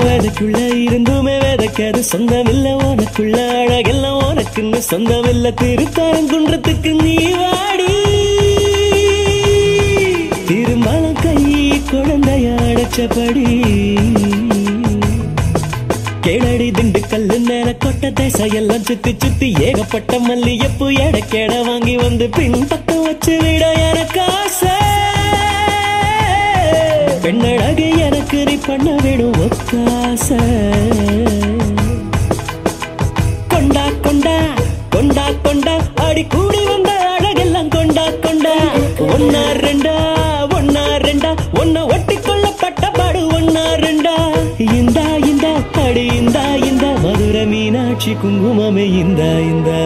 வேதக்குள்ள இருந்துமே வேதக்காது சொந்தமில்ல உனக்குள்ள அழகெல்லாம் உனக்குன்னு சொந்தமில்ல திருத்தாரங்குன்றத்துக்கு நீ வாடி திருமணம் கை குழந்தைய அடைச்சபடி கேளடி திண்டுக்கல்லு மேல கொட்ட தேசம் எல்லாம் சுத்தி சுத்தி ஏகப்பட்ட மல்லியப்பு எடக்கேட வாங்கி வந்து பின் பக்கம் வச்சு விட எனக்கு ஆசை பெண்ணழகு எனக்கு நீ பண்ண விடும் ஒத்தாசை கொண்டா கொண்டா கொண்டா கொண்டா அடி கூடி வந்த அழகெல்லாம் கொண்டா கொண்டா ஒன்னா ரெண்டா ஒன்ன ஒட்டி கொள்ளப்பட்ட பாடு ஒன்னா ரெண்டா இந்தா இந்தா அடி இந்தா இந்தா மதுரை மீனாட்சி குங்குமமே இந்தா இந்தா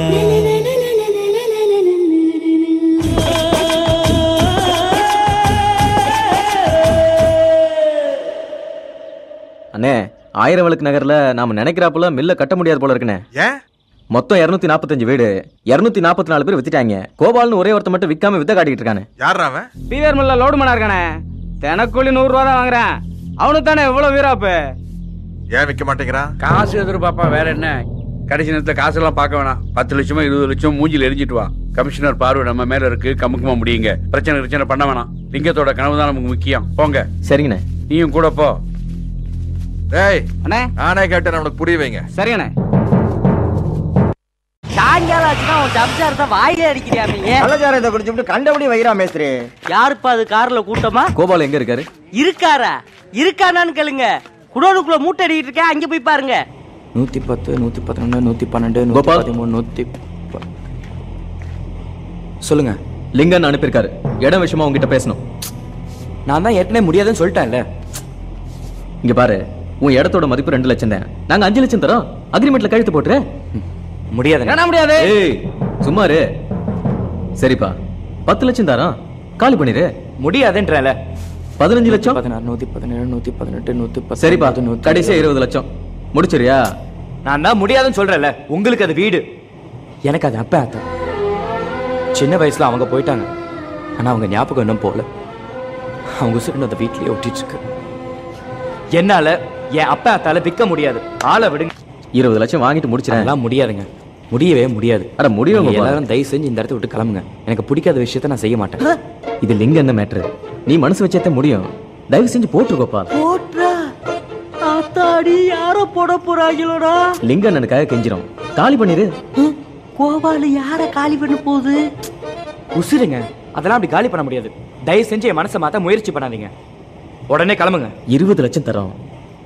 அண்ணே, ஆயிரவளுக்கு நகர்ல நாம நினைக்கிறாப்புல மில்ல கட்ட முடியாது போல இருக்குண்ணே. மொத்தம் 245 வீடு 244 பேர் வித்துட்டாங்க. கோபால்னு ஒரே ஒருத்த மட்டும் விக்காம வித்த காட்டிட்டு இருக்கானே. யாரா அவன்? பீவர் மில்ல லோடு மண்ணா இருக்கானே. தினக்கூலி 100 ரூபா தான் வாங்குறான். அவனுக்கு தானே எவ்வளவு வீராப்பு. ஏன் விக்க மாட்டேங்கிறான்? காசு எதிர்பார்ப்பா, வேற என்ன? கடைசி நேரத்துல காசு எல்லாம் பார்க்க வேணாம். 10 லட்சமோ 20 லட்சம் மூஞ்சில எரிஞ்சிட்டு வா. கமிஷனர் பார்வை நம்ம மேல இருக்கு, கமுக்குமா முடியுங்க. பிரச்சனை பண்ண வேணாம். லிங்கத்தோட கனவு தான் நமக்கு முக்கியம். போங்க. சரிங்கண்ணே. நீயும் கூட போ. டேய் அண்ணே, நானே கேட்டேன், அவனுக்கு புரிய வைங்க. சரிங்கண்ணே. சாயங்காலம் ஆச்சுன்னா உன் சம்சாரத்தை வாயிலே அடிக்கிறியா நீங்க? கள்ளச்சாரத்தை குடிச்சுட்டு கண்டபடி வைரா மேஸ்திரி. யாருப்பா அது கார்ல கூட்டமா? கோபால் எங்க இருக்காரு? இருக்காரா? இருக்கானான்னு கேளுங்க. குடோனுக்குள்ள மூட்டை அடிக்கிட்டு இருக்கேன், அங்க போய் பாருங்க. 110 111 112 113 சொல்லுங்க. லிங்கன் அனுப்பியிருக்காரு. இடம் விஷயமா உங்ககிட்ட பேசணும். நான் தான் ஏற்கனவே முடியாதுன்னு சொல்லிட்டேன்ல. இங்க பாரு, உன் இடத்தோட மதிப்பு 2 லட்சம் தான். நாங்க 5 லட்சம் தரோம். அக்ரிமெண்ட்ல கழுத்து போட்டுரு. முடியாது. என்ன முடியாது? ஏய் சும்மாரு. சரிப்பா, 10 லட்சம் தரோம். காலி பண்ணிரு. முடியாதுன்றல. 15 லட்சம் 16 117 118 110. சரிப்பா, கடைசியா 20 லட்சம் முடிச்சிரியா? நான் தான் முடியாதுன்னு சொல்றேன்ல. உங்களுக்கு அது வீடு, எனக்கு அது அப்பா அத்தா. சின்ன வயசுல அவங்க போயிட்டாங்க. ஆனா அவங்க ஞாபகம் இன்னும் போல. அவங்க உசுக்கு அந்த வீட்லயே ஒட்டிட்டு இருக்கு. என்னால என் அப்பா அத்தால விற்க முடியாது. ஆளை விடுங்க. 20 லட்சம் வாங்கிட்டு முடிச்சிடலாம். முடியாதுங்க, முடியவே முடியாது. அட முடியும். எல்லாரும் தயவு செஞ்சு இந்த இடத்த விட்டு கிளம்புங்க. எனக்கு பிடிக்காத விஷயத்த நான் செய்ய மாட்டேன். இது லிங்க என்ன மேட்ரு? நீ மனசு வச்சே முடியும். தயவு செஞ்சு போட்டு கோபால். போட்றா. ஆத்தாடி, யாரோ போட போறாங்களோடா. லிங்கன் எனக்காக கெஞ்சிரும். காலி பண்ணிரு. கோபாலு யார காலி பண்ண போகுது? உசுருங்க, அதெல்லாம் அப்படி காலி பண்ண முடியாது. தயவு செஞ்சு என் மனசை மாத்த முயற்சி பண்ணாதீங்க. உடனே கிளம்புங்க. 20 லட்சம் தரோம்.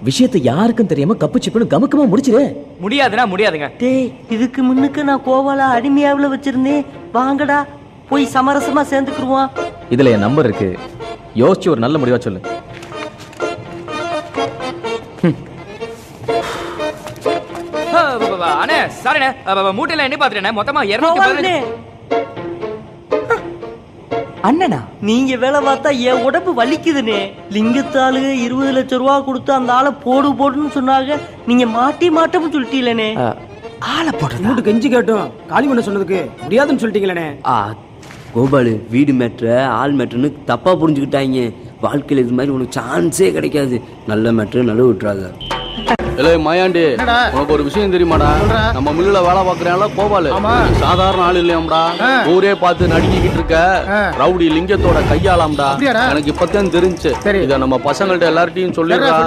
விஷயத்தை யாருக்கும் தெரியாம கப்பு சிப்புன்னு கமுக்கமா முடிச்சிரு. முடியாதுன்னா முடியாதுங்க. டேய், இதுக்கு முன்னுக்கு நான் கோவால அடிமையாவுல வச்சிருந்தேன். வாங்கடா, போய் சமரசமா சேர்ந்துக்குருவோம். இதுல என் நம்பர் இருக்கு. யோசிச்சு ஒரு நல்ல முடிவா சொல்லு. அண்ணே சாரிண்ணே, மூட்டையில எண்ணி பாத்துட்டேன். மொத்தமா 215. அண்ணனா நீங்க வேலை பார்த்தா என் உடம்பு வலிக்குதுனே. லிங்கத்தாளுக 20 லட்சம் ரூபா கொடுத்து அந்த ஆளை போடு போடுன்னு சொன்னாங்க. நீங்க மாட்டோம்னு சொல்லிட்டீங்களே. ஆளை போட்டு மூட்டு கெஞ்சி கேட்டோம். காலி பண்ண சொன்னதுக்கு முடியாதுன்னு சொல்லிட்டீங்களே. கோபாலு, வீடு மேட்ரு ஆள் மேட்ருன்னு தப்பா புரிஞ்சுக்கிட்டாங்க. வாழ்க்கையில் இது மாதிரி உனக்கு சான்ஸே கிடைக்காது. நல்ல மேட்ரு நல்ல விட்டுறாங்க. மாயாண்டி, உனக்கு ஒரு விஷயம் தெரியுமாடா? நம்ம மில்லுல வேலை பாக்குறான்ல கோபாலு, சாதாரண ஆள் இல்லையாம்டா. ஊரே பார்த்து நடுக்கிட்டு இருக்க ரவுடி லிங்கத்தோட கையாளாம்டா. எனக்கு இப்பதான் தெரிஞ்சு. இத நம்ம பசங்கள்ட்ட எல்லார்ட்டையும் சொல்லிடுறா.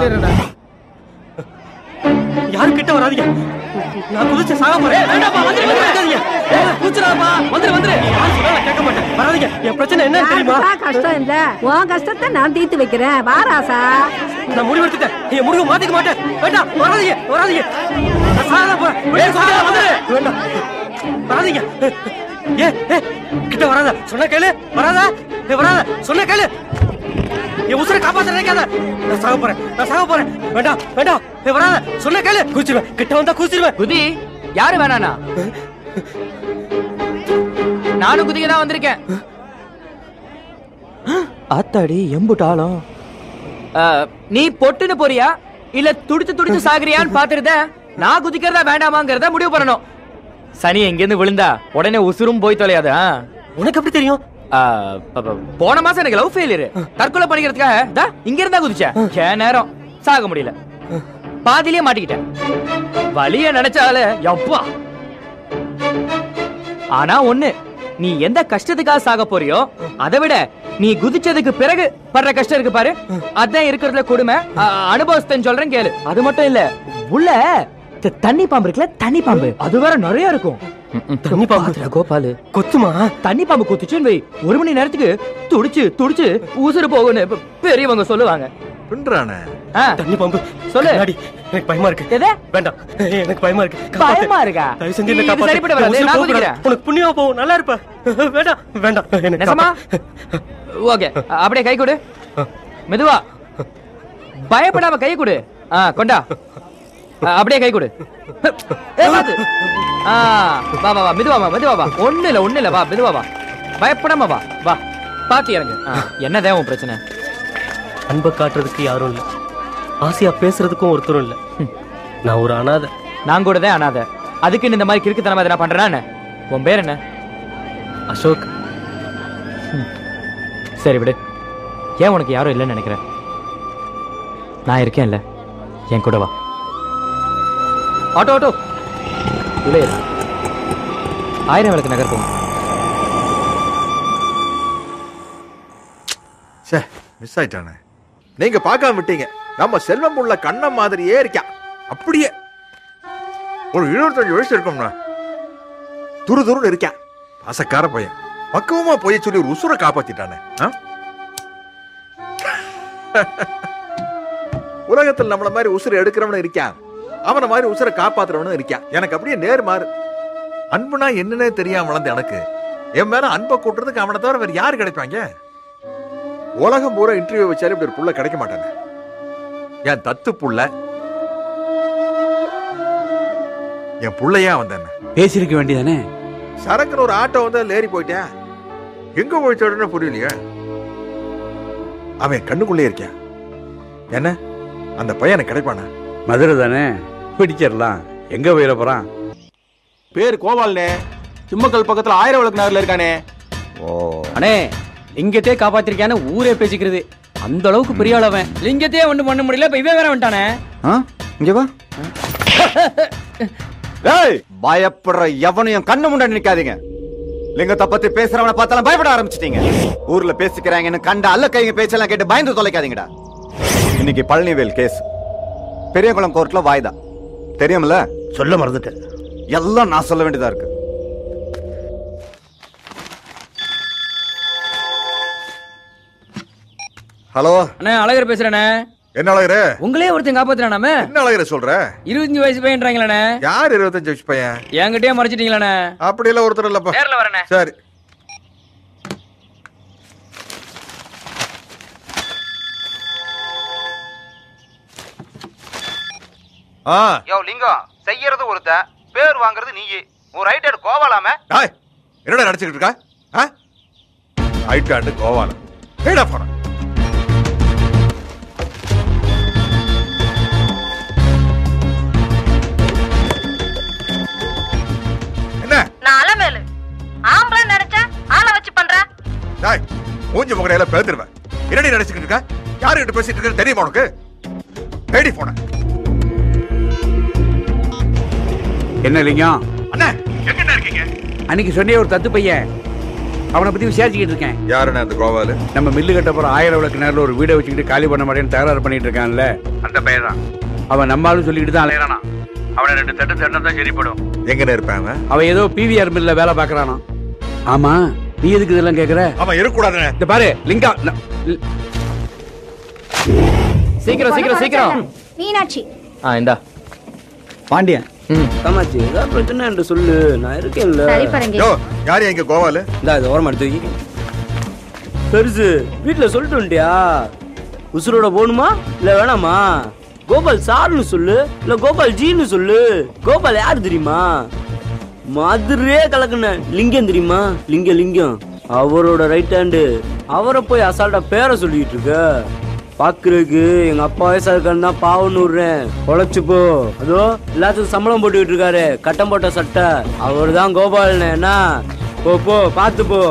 யாருக்கிட்ட வராதீங்க. நான் குதிச்சு சாக போறேன். வேண்டாப்பா, வந்துருங்க. குதிச்சுடாப்பா, வந்துரு. கேட்க மாட்டேன். வராதீங்க. என் பிரச்சனை என்ன தெரியுமா? கஷ்டம் இல்ல, உன் கஷ்டத்தை நான் தீர்த்து வைக்கிறேன். வாராசா, நான் முடிவெடுத்துட்டேன். என் முடிவு மாத்திக்க மாட்டேன். வேண்டாம், வராதீங்க. நான் சாக போறேன். வேண்டாம், வராதீங்க. கிட்ட வராத, சொன்ன கேளு. வராத, சொன்ன கேளு. என் உசுரை காப்பாத்த நினைக்காத. நான் சாக போறேன். வேண்டாம் வராத. சொன்ன கேளு. குதிச்சிருவேன். கிட்ட வந்தா குதிச்சிருவேன். குதி. யாரு வேணானா? நானும் குதிக்க தான் வந்திருக்கேன். ஆத்தாடி எம்புட்டாலும். நீ பொட்டுன்னு போறியா இல்ல துடிச்சு சாகுறியான்னு பாத்துருத. நான் குதிக்கிறதா வேண்டாமாங்கிறத முடிவு பண்ணணும். சனி எங்கிருந்து விழுந்தா உடனே உசுரும் போய் தொலையாது. உனக்கு எப்படி தெரியும்? போன மாசம் எனக்கு லவ் ஃபெயிலியர். தற்கொலை பண்ணிக்கிறதுக்காக இங்க இருந்தா குதிச்சேன். ஏன் நேரம் சாக முடியல. பாதியிலே மாட்டிக்கிட்டேன். வலிய நினைச்சால எப்பா. ஆனா ஒண்ணு, நீ எந்த கஷ்டத்துக்காக சாக போறியோ அதை விட நீ குதிச்சதுக்கு பிறகு படுற கஷ்டம் இருக்கு பாரு, அதான் இருக்கிறதுல கொடுமை. அனுபவஸ்தன் சொல்றேன் கேளு. அது மட்டும் இல்ல, உள்ள தண்ணி பாம்பு இருக்குல்ல, தண்ணி பாம்பு அது வேற நிறைய இருக்கும். தண்ணி பாம்பு கோபாலு கொத்துமா? தண்ணி பாம்பு கொத்துச்சுன்னு வை, 1 மணி நேரத்துக்கு துடிச்சு உசுறு போகுன்னு பெரியவங்க சொல்லுவாங்க. தண்ணி பாம்பு சொல்லு. எனக்கு பயமா இருக்கு. எது? வேண்டாம், எனக்கு பயமா இருக்கு. பயமா இருக்கா? தயவு செஞ்சு என்ன காப்பாத்து. சரிப்பட்டு வராது. நான் குதிக்கிறேன். உனக்கு புண்ணியமா போகும், நல்லா இருப்ப. வேண்டாம் நெசமா? ஓகே, அப்படியே கை கொடு. மெதுவா, பயப்படாம கை கொடு. கொண்டா, அப்படியே கை கொடு. வா மெதுவா வா. ஒண்ணு இல்ல வா, மெதுவா வா. பயப்படாம வா. பாத்து இறங்கு. என்னதான் உன் பிரச்சனை? அன்பை காட்டுறதுக்கு யாரும் இல்ல, ஆசையா பேசுறதுக்கும் ஒருத்தரும் இல்ல. நான் ஒரு அனாதை. நான் கூட தான் அனாதை. அதுக்கு இந்த மாதிரி கிறுக்குத்தனமா எதனா பண்றேன்னா? உன் பேர் என்ன? அசோக். சரி விடு. ஏன் உனக்கு யாரும் இல்லைன்னு நினைக்கிறேன்? நான் இருக்கேன் இல்ல, என் கூட வா. ஆட்டோ உள்ளே 1000 விளக்கு நகர் போகும். மிஸ் ஆயிட்டானே. நீங்க பார்க்காம விட்டீங்க. நம்ம செல்வம் உள்ள கண்ணம் மாதிரியே இருக்கா. அப்படியே ஒரு 25 வயசு இருக்கும்னா துருதுருன்னு இருக்கா. பாசக்கார பையன். பக்குவமா போய் சொல்லி ஒரு உசுரை காப்பாத்திட்டானே. உலகத்தில் நம்மள மாதிரி உசுரை எடுக்கிறவனு இருக்கான், அவனை மாதிரி உசுரை காப்பாத்துறவனு இருக்கான். எனக்கு அப்படியே நேர்மாறு. அன்புனா என்னன்னே தெரியாம வளர்ந்த எனக்கு என் மேல அன்பை கூட்டுறதுக்கு அவனை தவிர வேற யாரு கிடைப்பாங்க? உலகம் பூரா இன்டர்வியூ வச்சாலும் இப்படி ஒரு புள்ள கிடைக்க மாட்டாங்க. என் தத்து புள்ள, என் புள்ளையா வந்தேன். பேசிருக்க வேண்டியதானே? சரக்குன்னு ஒரு ஆட்டோ வந்து ஏறி போயிட்டேன். எங்க போயிட்டோன்னு புரியலையே. அவன் கண்ணுக்குள்ளே இருக்கான். என்ன அந்த பையனை கிடைப்பானா? மதுரை தானே, பிடிச்சிடலாம். எங்க போயிட போறான்? பேர் கோபால்னே, சிம்மக்கல் பக்கத்துல 1000 விளக்கு நகர்ல இருக்கானே. அண்ணே, லிங்கத்தையே காப்பாத்திருக்கானு ஊரே பேசிக்கிறது. அந்த அளவுக்கு பெரிய ஆளவன். லிங்கத்தையே ஒண்ணு பண்ண முடியல, இப்ப இவன் வேற வந்துட்டானே. இங்க வா. பயப்படுற எவனையும் கண்ணு முன்னாடி நிக்காதீங்க. லிங்கத்தை பத்தி பேசுறவனை பார்த்தாலும் பயப்பட ஆரம்பிச்சிட்டீங்க. ஊர்ல பேசிக்கிறாங்கன்னு கண்ட அல்ல கைங்க பேச்செல்லாம் கேட்டு பயந்து தொலைக்காதீங்கடா. இன்னைக்கு பழனிவேல் கேஸ் பெரியகுளம் கோர்ட்ல வாய்தா. தெரியும்ல? சொல்ல மறந்துட்டேன். எல்லாம் நான் சொல்ல வேண்டியதா இருக்கு. ஹலோ அண்ணே, அழகர் பேசுறேண்ணே. என்ன அழகரு? உங்களே ஒருத்தன் காப்பாத்துறானாமே. என்ன அழகரு சொல்ற? 25 வயசு பையன்றாங்களே. யார் 25 வயசு பையன்? என்கிட்டயே மறைச்சிட்டீங்களாண்ணே. அப்படி எல்லாம் ஒருத்தர் இல்லப்பா. நேர்ல வரேண்ணே. சரி. யோ லிங்கம், செய்யறது ஒருத்த, பேர் வாங்குறது நீயே. உன் ரைட் ஹேண்ட் கோவாலாம. என்னடா நடிச்சுக்கிட்டு இருக்கா? ரைட் ஹேண்ட் கோவாலம். ஏடா போற? என்ன? நான் அலமேலு. ஆம்பளை நினைச்சா ஆளை வச்சு பண்ற. டேய், மூஞ்சி முகரையில பேத்துருவேன். என்னடி நடிச்சுக்கிட்டு இருக்க? யாருகிட்ட பேசிட்டு இருக்க தெரியுமா உனக்கு? பேடி போன. என்ன லிங்கம்? அண்ணே, எங்கண்ணே இருக்கீங்க? அன்னைக்கு சொன்னே ஒரு தத்து பையன், அவனை பத்தி விசாரிச்சுக்கிட்டு இருக்கேன். யாருண்ணே அந்த கோவாலு? நம்ம மில்லு கட்ட போற 1000 விளக்கு நேரில் ஒரு வீடை வச்சுக்கிட்டு காலி பண்ண மாட்டேன்னு தகராறு பண்ணிட்டு இருக்கான்ல, அந்த பையன் தான். அவன் நம்மளும் சொல்லிக்கிட்டு தான் அலையறானா. அவனை 2 தட்டு தட்டினா தான் சரிப்படும். எங்கண்ணே இருப்பான்? அவன் ஏதோ பிவிஆர் மில்ல வேலை பாக்குறானா. ஆமா, நீ எதுக்கு இதெல்லாம் கேக்குற? அவன் இருக்கக்கூடாதுண்ணே. இந்த பாரு லிங்கம், சீக்கிரம். மீனாட்சி. இந்தா பாண்டியன். காமாட்சி, ஏதாவது பிரச்சனை என்று சொல்லு, நான் இருக்கேன்ல. சரி பாருங்க. யோ, யாரு எங்க கோவாலு? இந்த ஓரமா எடுத்து பெருசு வீட்டுல சொல்லிட்டு வந்துட்டியா? உசுரோட போகணுமா இல்ல வேணாமா? கோபால் சார்னு சொல்லு இல்ல கோபால் ஜின்னு சொல்லு. கோபால் யாரு தெரியுமா? மதுரையே கலக்குன லிங்கம் தெரியுமா? லிங்கம் அவரோட ரைட் ஹேண்டு. அவரை போய் அசால்ட்டா பேரை சொல்லிட்டு இருக்க. பாக்குறதுக்கு எங்க அப்பா வயசா இருக்கான்னு தான் பாவன்னு விடுறேன். பொழைச்சு போ. அதோ எல்லாத்துக்கும் சம்பளம் போட்டுக்கிட்டு இருக்காரு, கட்டம் போட்ட சட்டை. அவர் தான் கோபால்னு. என்ன போ பாத்து போ.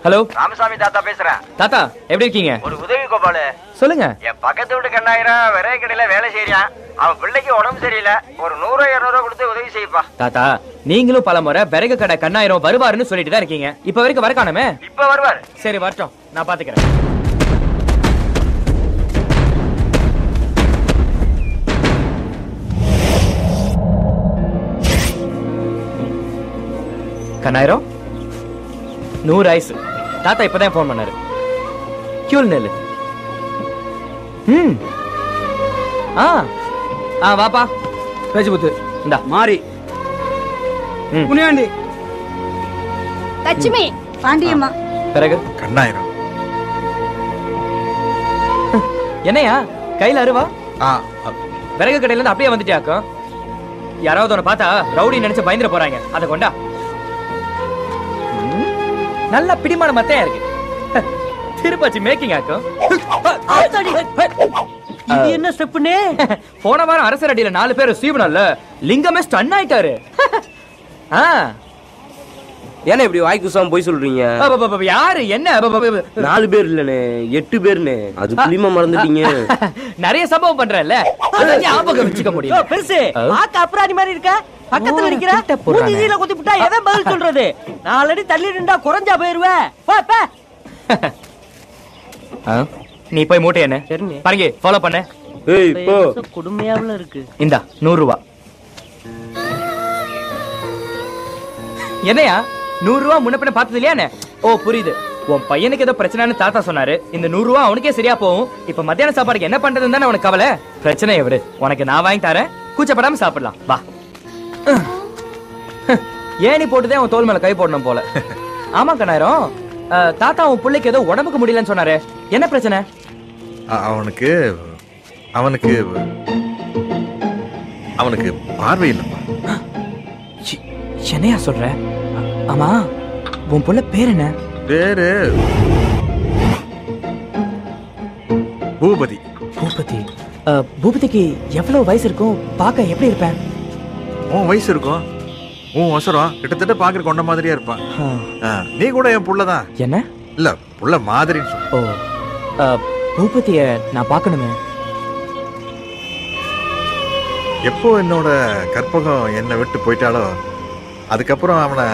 ஹலோ, ராமசாமி தாத்தா பேசுறேன். தாத்தா எப்படி இருக்கீங்க? ஒரு உதவி கோபாலு. சொல்லுங்க. என் பக்கத்து வீட்டு கண்ணாயிரம் விரைவு கடையில வேலை செய்யறான். அவன் பிள்ளைக்கு உடம்பு சரியில்லை. ஒரு 100-200 கொடுத்து உதவி செய்யப்பா. தாத்தா, நீங்களும் பல முறை விறகு கடை கண்ணாயிரம் வருவாருன்னு சொல்லிட்டு தான் இருக்கீங்க. இப்ப வரைக்கும் வர காணுமே. இப்ப வருவார். சரி வரட்டும், நான் பாத்துக்கிறேன். கண்ணாயிரம் 100 ஐஸ். தாத்தா இப்பதான் போன் பண்ணாரு. கியூல் நெல்லு. வாப்பா. பேச்சுபுத்து இந்தா மாறி புனியாண்டி லட்சுமி பாண்டியம்மா. பிறகு கண்ணாயிரம். என்னையா கையில அருவா? விறகு கடையில இருந்து அப்படியே வந்துட்டியாக்கும். யாராவது உன்னை பார்த்தா ரவுடி நினைச்சு பயந்துட போறாங்க. அதை கொண்டா. நல்ல பிடிமான மத்தையா இருக்கு. திருப்பாச்சி மேக்கிங் ஆக்கும். இது என்ன ஸ்டெப்னே? போன வாரம் அரசர் அடியில 4 பேர் சீவனல்ல, லிங்கமே ஸ்டன் ஆயிட்டாரு. ஏன்னா இப்படி வாய்க்குசாம போய் சொல்றீங்க? யாரு என்ன? 4 பேர் இல்லனே, 8 பேர்னு. அது புளிமா மறந்துட்டீங்க. நிறைய சம்பவம் பண்றல, ஞாபகம் வச்சுக்க முடியல. பெருசு ஆக்க அப்புறாணி மாதிரி இருக்க. பக்கத்துல நிக்கிற மூஞ்சில குத்தி விட்டா எவன் பதில் சொல்றது? 4 அடி தள்ளி நின்றா குறைஞ்சா போயிருவே. போ. நீ போய் மூட்டை என்ன பாருங்க, ஃபாலோ பண்ண. ஏய் போ. கொடுமையாவுல இருக்கு. இந்தா 100 ரூபாய். என்னையா 100 ரூபாய் முன்ன பின்ன பார்த்தது இல்லையா? ஓ புரியுது. உன் பையனுக்கு ஏதோ பிரச்சனைன்னு தாத்தா சொன்னாரு. இந்த 100 ரூபாய் அவனுக்கே சரியா போகும். இப்ப மத்தியான சாப்பாடுக்கு என்ன பண்றதுன்னு தானே உனக்கு கவலை. பிரச்சனையை விடு, உனக்கு நான் வாங்கி தரேன். கூச்சப்படாம சாப்பிடலாம் வா. ஏனி போட்டுதான் அவன் தோல் மேல கை போடணும் போல. ஆமா கண்ணாயிரம், தாத்தா உன் பிள்ளைக்கு ஏதோ உடம்புக்கு முடியலன்னு சொன்னாரு. என்ன பிரச்சனை? அவனுக்கு அவனுக்கு அவனுக்கு பார்வை இல்லப்பா. என்னையா சொல்ற? ஆமா உன் புள்ள பேர் என்ன? பேரு பூபதி. பூபதி. பூபதிக்கு எவ்வளவு வயசு இருக்கும்? பார்க்க எப்படி இருப்பேன்? உன் வயசு இருக்கும். உன் அவசரம் கிட்டத்தட்ட பாக்குற கொண்ட மாதிரியா இருப்பான். நீ கூட என் புள்ளதான். என்ன? இல்ல புள்ள மாதிரி. ஓ, பூபதிய நான் பார்க்கணுமே. எப்போ என்னோட கற்பகம் என்னை விட்டு போயிட்டாலோ அதுக்கப்புறம் அவனை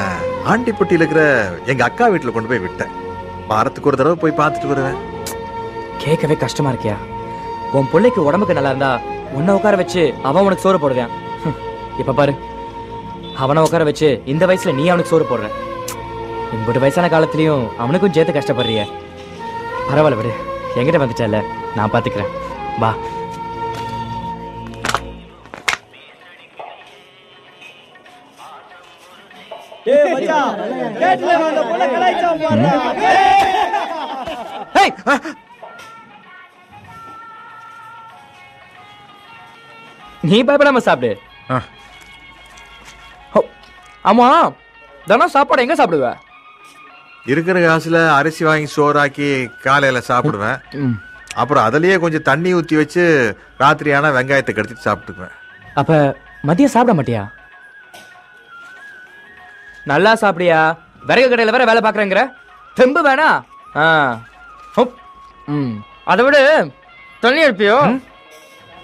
ஆண்டிப்பட்டியில் இருக்கிற எங்க அக்கா வீட்டுல கொண்டு போய் விட்டேன். வாரத்துக்கு ஒரு தடவை போய் பார்த்துட்டு வருவேன். கேட்கவே கஷ்டமா இருக்கியா? உன் பிள்ளைக்கு உடம்புக்கு நல்லா இருந்தா உன்னை உட்கார வச்சு அவன் உனக்கு சோறு போடுவேன். இப்ப பாரு, அவனை உட்கார வச்சு இந்த வயசுல நீ அவனுக்கு சோறு போடுற. இம்பது வயசான காலத்திலயும் அவனுக்கும் சேர்த்து கஷ்டப்படுறிய. பரவாயில்ல விடு, என்கிட்ட வந்துட்டல, நான் பாத்துக்கிறேன். வா. நீ பயப்படாம சாப்பிடு. ஆமா, தினம் சாப்பாடு எங்க சாப்பிடுவ? இருக்கிற காசுல அரிசி வாங்கி சோறாக்கி காலையில சாப்பிடுவேன். அப்புறம் அதுலயே கொஞ்சம் தண்ணி ஊத்தி வச்சு ராத்திரியான வெங்காயத்தை கடிச்சிட்டு சாப்பிட்டுக்குவேன். அப்ப மதியம் சாப்பிட மாட்டியா? நல்லா சாப்பிடியா? விறகு கடையில வேற வேலை பாக்குறேங்கிற தெம்பு வேணா? அதை விட தண்ணி அடிப்பியோ?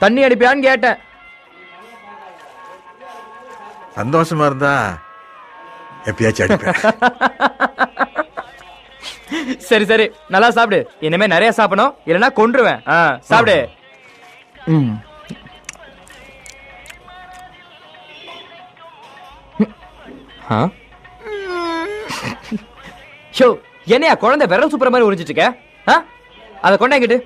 தண்ணி அடிப்பியான்னு கேட்டேன். சந்தோஷமா இருந்தா எப்பயாச்சும் அடிப்பேன். சரி சரி, நல்லா சாப்பிடு. இனிமே நிறைய சாப்பிடணும், இல்லைன்னா கொன்றுவேன். சாப்பிடு. என்னையா குழந்தை விரல் சூப்பர் மாதிரி உறிஞ்சிட்டு இருக்க? அதை கொண்டாங்கிட்டு